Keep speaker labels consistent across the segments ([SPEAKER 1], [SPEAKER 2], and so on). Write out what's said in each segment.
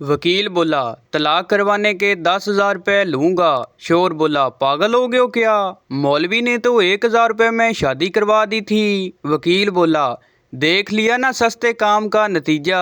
[SPEAKER 1] वकील बोला, तलाक करवाने के 10,000 रुपये लूँगा। शोर बोला, पागल हो गए हो क्या? मौलवी ने तो 1,000 रुपये में शादी करवा दी थी। वकील बोला, देख लिया ना सस्ते काम का नतीजा।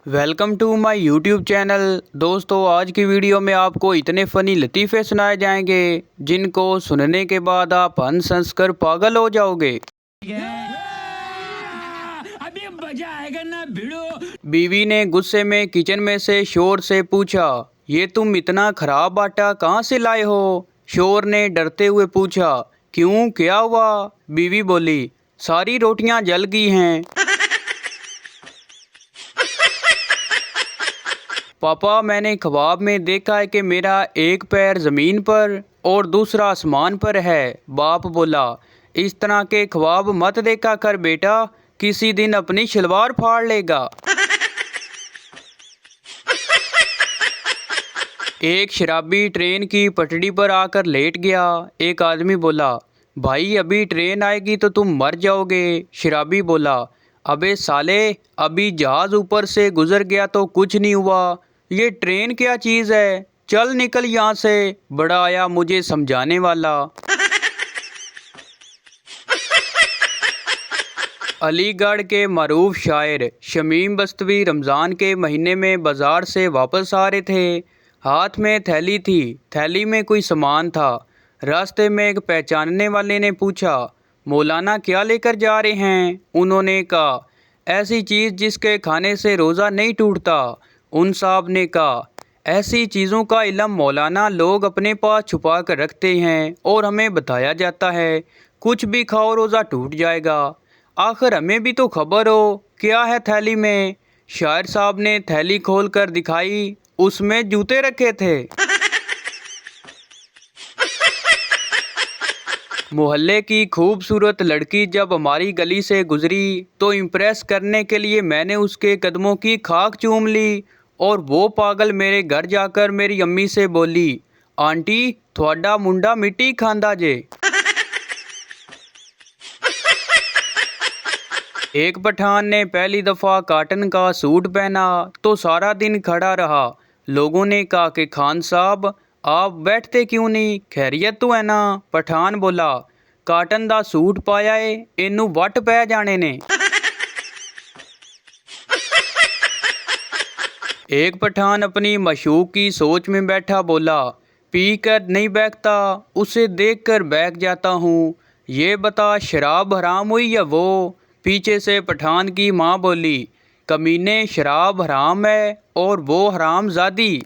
[SPEAKER 1] Welcome to my YouTube channel. दोस्तों, आज की वीडियो में आपको इतने फ़नी लतीफ़े सुनाए जाएंगे जिनको सुनने के बाद आप हंस हंस कर पागल हो जाओगे। अभी मजा आएगा ना भिड़ो। बीवी ने गुस्से में किचन में से शोर से पूछा, ये तुम इतना खराब आटा कहाँ से लाए हो? शोर ने डरते हुए पूछा, क्यों, क्या हुआ? बीवी बोली, सारी रोटियां जल गई हैं। पापा, मैंने ख्वाब में देखा है कि मेरा एक पैर ज़मीन पर और दूसरा आसमान पर है। बाप बोला, इस तरह के ख्वाब मत देखा कर बेटा, किसी दिन अपनी शलवार फाड़ लेगा। एक शराबी ट्रेन की पटड़ी पर आकर लेट गया। एक आदमी बोला, भाई अभी ट्रेन आएगी तो तुम मर जाओगे। शराबी बोला, अबे साले, अभी जहाज़ ऊपर से गुजर गया तो कुछ नहीं हुआ, ये ट्रेन क्या चीज़ है, चल निकल यहाँ से, बड़ा आया मुझे समझाने वाला। अलीगढ़ के मरूफ शायर शमीम बस्तवी रमज़ान के महीने में बाज़ार से वापस आ रहे थे। हाथ में थैली थी, थैली में कोई सामान था। रास्ते में एक पहचानने वाले ने पूछा, मौलाना क्या लेकर जा रहे हैं? उन्होंने कहा, ऐसी चीज़ जिसके खाने से रोज़ा नहीं टूटता। उन साहब ने कहा, ऐसी चीज़ों का इल्म मौलाना लोग अपने पास छुपा कर रखते हैं और हमें बताया जाता है कुछ भी खाओ रोज़ा टूट जाएगा। आखिर हमें भी तो खबर हो क्या है थैली में। शायर साहब ने थैली खोल कर दिखाई, उसमें जूते रखे थे। मोहल्ले की खूबसूरत लड़की जब हमारी गली से गुजरी तो इम्प्रेस करने के लिए मैंने उसके कदमों की खाक चूम ली और वो पागल मेरे घर जाकर मेरी अम्मी से बोली, आंटी थोड़ा मुंडा मिट्टी खांदा जे। एक पठान ने पहली दफ़ा कॉटन का सूट पहना तो सारा दिन खड़ा रहा। लोगों ने कहा कि खान साहब आप बैठते क्यों नहीं, खैरियत तो है ना? पठान बोला, काटन दा सूट पाया है, इनू वट पै जाने ने। एक पठान अपनी मशूक की सोच में बैठा बोला, पी कर नहीं बैठता, उसे देख कर बैठ जाता हूँ, ये बता शराब हराम हुई या वो? पीछे से पठान की माँ बोली, कमीने शराब हराम है और वो हराम ज़ादी।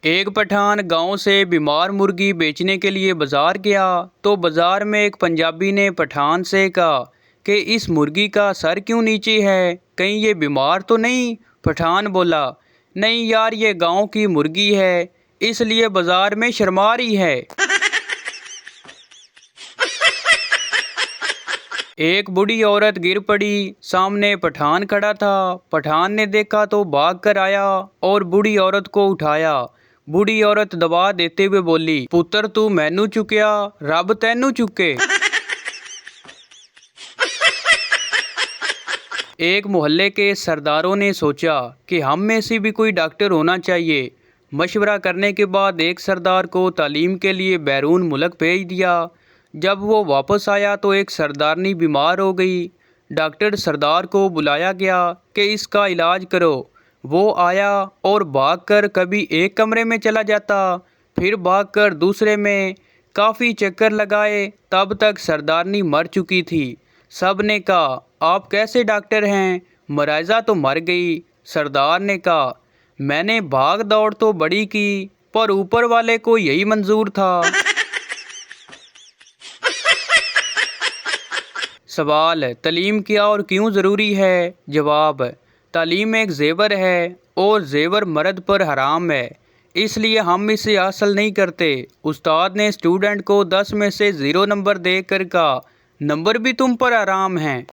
[SPEAKER 1] एक पठान गांव से बीमार मुर्गी बेचने के लिए बाज़ार गया तो बाज़ार में एक पंजाबी ने पठान से कहा कि इस मुर्गी का सर क्यों नीचे है, कहीं ये बीमार तो नहीं? पठान बोला, नहीं यार, ये गांव की मुर्गी है इसलिए बाज़ार में शर्मा रही है। एक बूढ़ी औरत गिर पड़ी, सामने पठान खड़ा था। पठान ने देखा तो भाग कर आया और बूढ़ी औरत को उठाया। बूढ़ी औरत दबा देते हुए बोली, पुत्र तू मैनू चुकिया, रब तैनू चुके। एक मोहल्ले के सरदारों ने सोचा कि हम में से भी कोई डॉक्टर होना चाहिए। मशवरा करने के बाद एक सरदार को तालीम के लिए बैरून मुल्क भेज दिया। जब वो वापस आया तो एक सरदारनी बीमार हो गई। डॉक्टर सरदार को बुलाया गया कि इसका इलाज करो। वो आया और भागकर कभी एक कमरे में चला जाता, फिर भागकर दूसरे में, काफ़ी चक्कर लगाए, तब तक सरदारनी मर चुकी थी। सब ने कहा, आप कैसे डॉक्टर हैं, मराइजा तो मर गई। सरदार ने कहा, मैंने भाग दौड़ तो बड़ी की पर ऊपर वाले को यही मंजूर था। सवाल, तालीम क्या और क्यों ज़रूरी है? जवाब, तालीम एक जेवर है और जेवर मर्द पर हराम है, इसलिए हम इसे हासिल नहीं करते। उस्ताद ने स्टूडेंट को 10 में से 0 नंबर देकर कहा, नंबर भी तुम पर हराम हैं।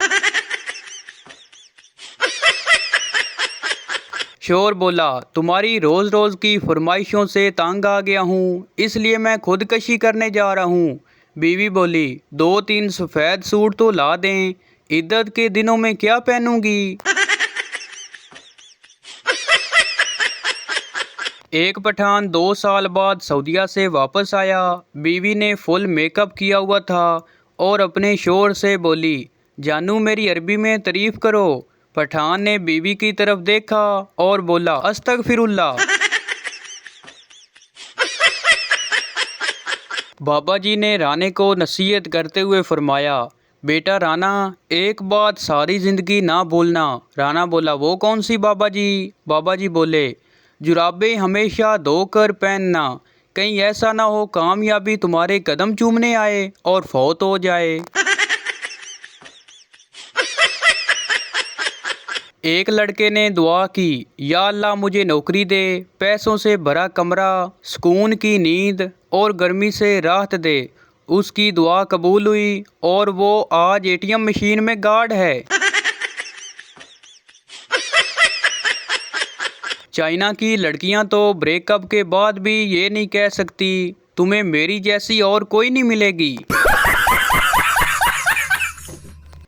[SPEAKER 1] शोर बोला, तुम्हारी रोज़ रोज़ की फरमाइशों से तंग आ गया हूँ, इसलिए मैं खुदकशी करने जा रहा हूँ। बीवी बोली, 2-3 सफ़ेद सूट तो ला दें, इद्दत के दिनों में क्या पहनूंगी। एक पठान 2 साल बाद सऊदीया से वापस आया। बीवी ने फुल मेकअप किया हुआ था और अपने शोहर से बोली, जानू मेरी अरबी में तारीफ करो। पठान ने बीवी की तरफ देखा और बोला, अस्तगफिरुल्लाह। बाबा जी ने राने को नसीहत करते हुए फरमाया, बेटा राना, एक बात सारी ज़िंदगी ना भूलना। राना बोला, वो कौन सी बाबा जी। बाबा जी बोले, जुराबें हमेशा धोकर पहनना, कहीं ऐसा ना हो कामयाबी तुम्हारे कदम चूमने आए और फौत हो जाए। एक लड़के ने दुआ की, या अल्लाह मुझे नौकरी दे, पैसों से भरा कमरा, सुकून की नींद और गर्मी से राहत दे। उसकी दुआ कबूल हुई और वो आज एटीएम मशीन में गार्ड है। चाइना की लड़कियां तो ब्रेकअप के बाद भी ये नहीं कह सकती, तुम्हें मेरी जैसी और कोई नहीं मिलेगी।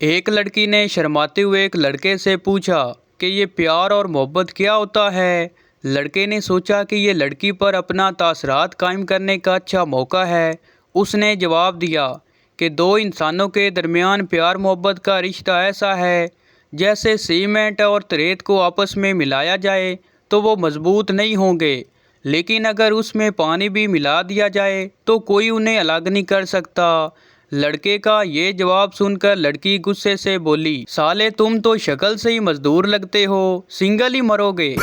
[SPEAKER 1] एक लड़की ने शर्माते हुए एक लड़के से पूछा कि ये प्यार और मोहब्बत क्या होता है। लड़के ने सोचा कि ये लड़की पर अपना तासरात कायम करने का अच्छा मौका है। उसने जवाब दिया कि दो इंसानों के दरमियान प्यार मोहब्बत का रिश्ता ऐसा है जैसे सीमेंट और रेत को आपस में मिलाया जाए तो वो मजबूत नहीं होंगे, लेकिन अगर उसमें पानी भी मिला दिया जाए तो कोई उन्हें अलग नहीं कर सकता। लड़के का ये जवाब सुनकर लड़की गुस्से से बोली, साले तुम तो शक्ल से ही मजदूर लगते हो, सिंगल ही मरोगे।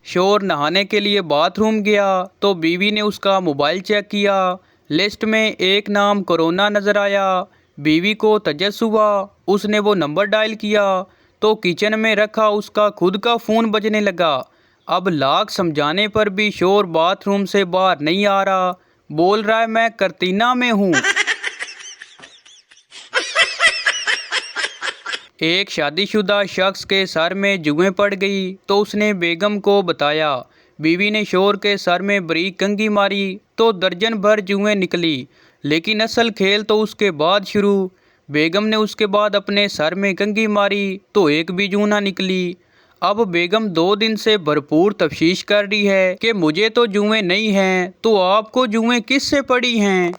[SPEAKER 1] शोर नहाने के लिए बाथरूम गया तो बीवी ने उसका मोबाइल चेक किया। लिस्ट में एक नाम कोरोना नज़र आया। बीवी को तजस्सुस हुआ। उसने वो नंबर डायल किया तो किचन में रखा उसका खुद का फ़ोन बजने लगा। अब लाख समझाने पर भी शोर बाथरूम से बाहर नहीं आ रहा। बोल रहा है, मैं करतीना में हूँ। एक शादीशुदा शख्स के सर में जुएं पड़ गई तो उसने बेगम को बताया। बीवी ने शोर के सर में बरीक कंघी मारी तो दर्जन भर जुएं निकली, लेकिन असल खेल तो उसके बाद शुरू। बेगम ने उसके बाद अपने सर में कंघी मारी तो एक भी जूं ना निकली। अब बेगम 2 दिन से भरपूर तफ्तीश कर रही है कि मुझे तो जुएं नहीं हैं, तो आपको जुएं किससे पड़ी हैं।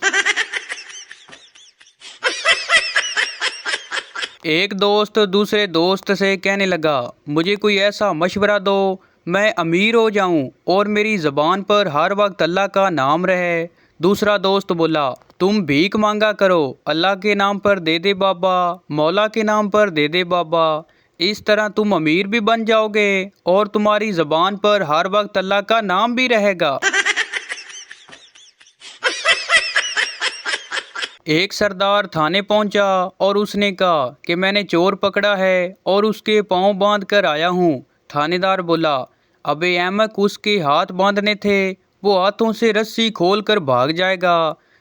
[SPEAKER 1] एक दोस्त दूसरे दोस्त से कहने लगा, मुझे कोई ऐसा मशवरा दो मैं अमीर हो जाऊं और मेरी ज़बान पर हर वक्त अल्लाह का नाम रहे। दूसरा दोस्त बोला, तुम भीख मांगा करो, अल्लाह के नाम पर दे दे बाबा, मौला के नाम पर दे दे बाबा, इस तरह तुम अमीर भी बन जाओगे और तुम्हारी ज़बान पर हर वक्त अल्लाह का नाम भी रहेगा। एक सरदार थाने पहुंचा और उसने कहा कि मैंने चोर पकड़ा है और उसके पांव बांध कर आया हूं। थानेदार बोला, अबे अहमक, उसके हाथ बांधने थे, वो हाथों से रस्सी खोल कर भाग जाएगा।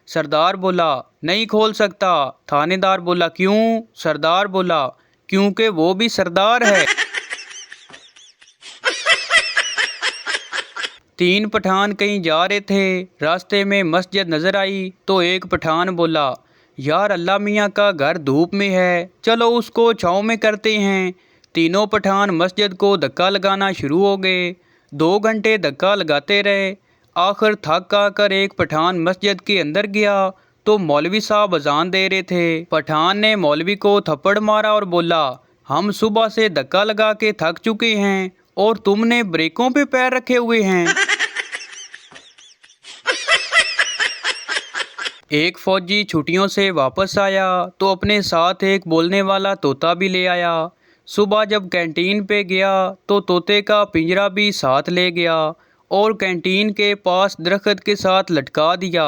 [SPEAKER 1] सरदार बोला, नहीं खोल सकता। थानेदार बोला, क्यों? सरदार बोला, क्योंकि वो भी सरदार है। 3 पठान कहीं जा रहे थे। रास्ते में मस्जिद नज़र आई तो एक पठान बोला, यार अल्लाह मियाँ का घर धूप में है, चलो उसको छाँव में करते हैं। तीनों पठान मस्जिद को धक्का लगाना शुरू हो गए। 2 घंटे धक्का लगाते रहे। आखिर थक आकर एक पठान मस्जिद के अंदर गया तो मौलवी साहब अजान दे रहे थे। पठान ने मौलवी को थप्पड़ मारा और बोला, हम सुबह से धक्का लगा के थक चुके हैं और तुमने ब्रेकों पे पैर रखे हुए हैं। एक फौजी छुट्टियों से वापस आया तो अपने साथ एक बोलने वाला तोता भी ले आया। सुबह जब कैंटीन पे गया तो तोते का पिंजरा भी साथ ले गया और कैंटीन के पास दरख्त के साथ लटका दिया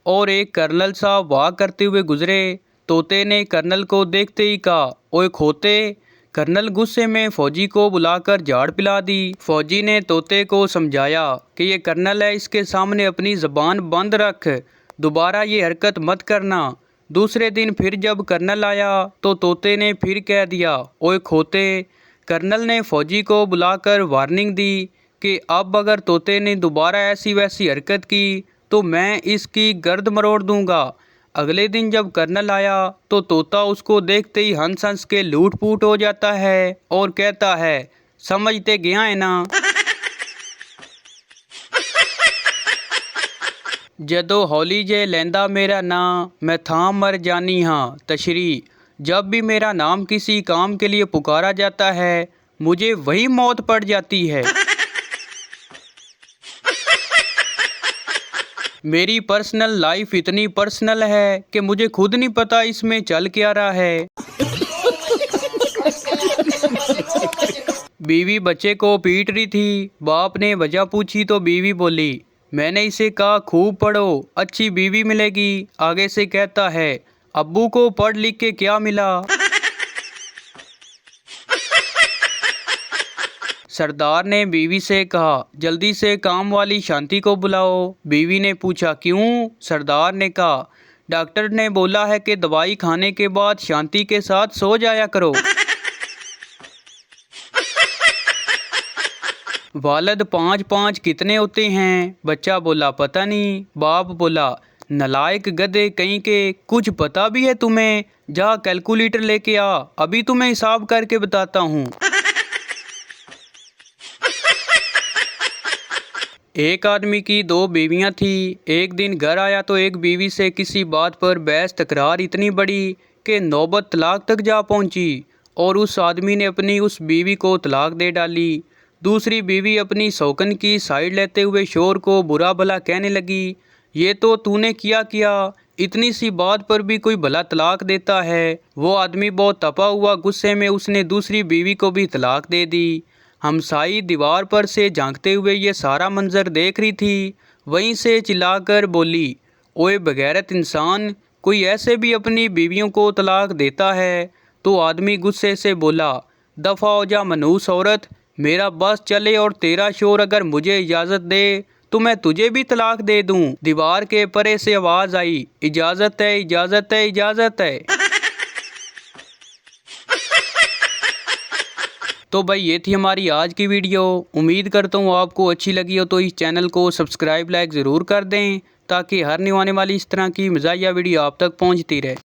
[SPEAKER 1] और एक कर्नल साहब वाह करते हुए गुजरे। तोते ने कर्नल को देखते ही कहा, ओए खोते। कर्नल गुस्से में फौजी को बुलाकर झाड़ पिला दी। फौजी ने तोते को समझाया कि ये कर्नल है, इसके सामने अपनी ज़बान बंद रख, दोबारा ये हरकत मत करना। दूसरे दिन फिर जब कर्नल आया तो तोते ने फिर कह दिया, ओए खोते। कर्नल ने फौजी को बुलाकर वार्निंग दी कि अब अगर तोते ने दोबारा ऐसी वैसी हरकत की तो मैं इसकी गर्द मरोड़ दूंगा। अगले दिन जब कर्नल आया तो तोता उसको देखते ही हंस हंस के लूट पूट हो जाता है और कहता है, समझते गया है ना। जदों हौली जे लैंदा मेरा नाम, मैं थाम मर जानी हाँ तशरी। जब भी मेरा नाम किसी काम के लिए पुकारा जाता है, मुझे वही मौत पड़ जाती है। मेरी पर्सनल लाइफ इतनी पर्सनल है कि मुझे खुद नहीं पता इसमें चल क्या रहा है। बीवी बच्चे को पीट रही थी। बाप ने वजह पूछी तो बीवी बोली, मैंने इसे कहा खूब पढ़ो, अच्छी बीवी मिलेगी। आगे से कहता है, अब्बू को पढ़ लिख के क्या मिला। सरदार ने बीवी से कहा, जल्दी से काम वाली शांति को बुलाओ। बीवी ने पूछा, क्यों? सरदार ने कहा, डॉक्टर ने बोला है कि दवाई खाने के बाद शांति के साथ सो जाया करो। वालद 5-5 कितने होते हैं? बच्चा बोला, पता नहीं। बाप बोला, नलायक गधे कहीं के, कुछ पता भी है तुम्हें? जा कैलकुलेटर लेके आ, अभी तुम्हें हिसाब करके बताता हूँ। एक आदमी की 2 बीवियां थी। एक दिन घर आया तो एक बीवी से किसी बात पर बहस तकरार इतनी बड़ी कि नौबत तलाक तक जा पहुंची और उस आदमी ने अपनी उस बीवी को तलाक दे डाली। दूसरी बीवी अपनी शौकन की साइड लेते हुए शोर को बुरा भला कहने लगी, ये तो तूने किया, इतनी सी बात पर भी कोई भला तलाक देता है। वो आदमी बहुत तपा हुआ, गुस्से में उसने दूसरी बीवी को भी तलाक दे दी। हमसाई दीवार पर से झांकते हुए ये सारा मंजर देख रही थी। वहीं से चिल्लाकर बोली, ओए बगैरत इंसान, कोई ऐसे भी अपनी बीवियों को तलाक देता है? तो आदमी गुस्से से बोला, दफ़ा हो जा मनूस औरत, मेरा बस चले और तेरा शोर अगर मुझे इजाज़त दे तो मैं तुझे भी तलाक दे दूं। दीवार के परे से आवाज़ आई, इजाज़त है, इजाज़त है, इजाज़त है। तो भाई ये थी हमारी आज की वीडियो। उम्मीद करता हूँ आपको अच्छी लगी हो, तो इस चैनल को सब्सक्राइब लाइक ज़रूर कर दें ताकि हर न्यू आने वाली इस तरह की मज़ाहिया वीडियो आप तक पहुँचती रहे।